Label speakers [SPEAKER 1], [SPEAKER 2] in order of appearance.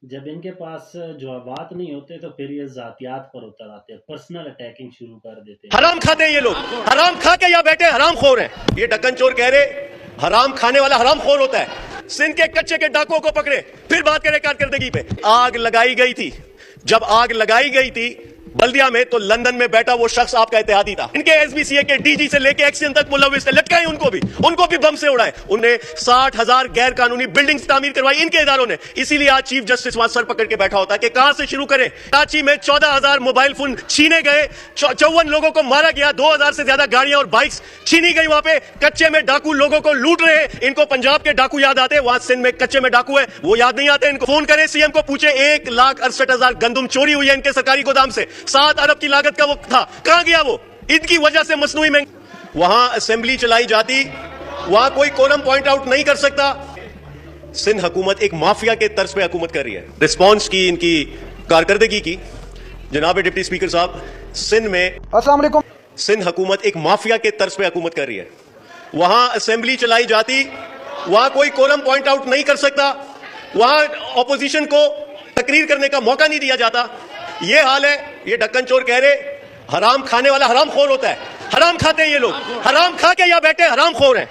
[SPEAKER 1] जब इनके पास जवाबात नहीं होते तो फिर ये जातियात पर उतर आते हैं, पर्सनल अटैकिंग शुरू कर देते हैं।
[SPEAKER 2] हराम खाते हैं ये लोग, हराम खा के यहाँ बैठे हराम खोर हैं। ये ढक्कन चोर कह रहे हराम खाने वाला हराम खोर होता है। सिंध के कच्चे के डाकुओं को पकड़े, फिर बात करें कारकर्दगी पे। आग लगाई गई थी, जब आग लगाई गई थी बल्दिया में, तो लंदन में बैठा वो शख्स आपका इत्तेहादी था। इनके एसबीसीए के डीजी से लेके एक्सीएन तक मुलविस थे, लटकाए उनको भी बम से उड़ाए। उन्हें 60,000 गैर कानूनी बिल्डिंग्स तामीर करवाई इनके इदारों ने। इसीलिए आज चीफ जस्टिस वहां सर पकड़ के बैठा होता है कि कहां से शुरू करें। कराची में 14,000 मोबाइल फोन छीने गए, 54 लोगों को मारा गया, 2,000 से ज्यादा गाड़ियां और बाइक्स छीनी गई। वहां पे कच्चे में डाकू लोगों को लूट रहे हैं। इनको पंजाब के डाकू याद आते हैं, वहां सिंध में कच्चे में डाकू है वो याद नहीं आते इनको। फोन करें सीएम को, पूछे 1,68,000 गंदुम चोरी हुई है इनके सरकारी गोदाम से, 7 अरब की लागत का वो था, कहां गया वो? इनकी वजह से मसनूई में वहां असेंबली चलाई जाती, वहां कोई कोरम पॉइंट आउट नहीं कर सकता। सिंध हुकूमत एक माफिया के तर्ज पे हुकूमत कर रही है। रिस्पांस की इनकी कारकर्दगी की, जनाब डिप्टी स्पीकर साहब, सिंध में
[SPEAKER 3] अस्सलाम वालेकुम,
[SPEAKER 2] सिंध हुकूमत एक माफिया के तर्ज पे हुकूमत कर रही है। वहां असेंबली चलाई जाती, वहां कोई कोरम पॉइंट आउट नहीं कर सकता, वहां ऑपोजिशन को तकरीर करने का मौका नहीं दिया जाता। ये हाल है। ये ढक्कन चोर कह रहे हराम खाने वाला हराम खोर होता है। हराम खाते हैं ये लोग, हराम खा के यहाँ बैठे हराम खोर हैं।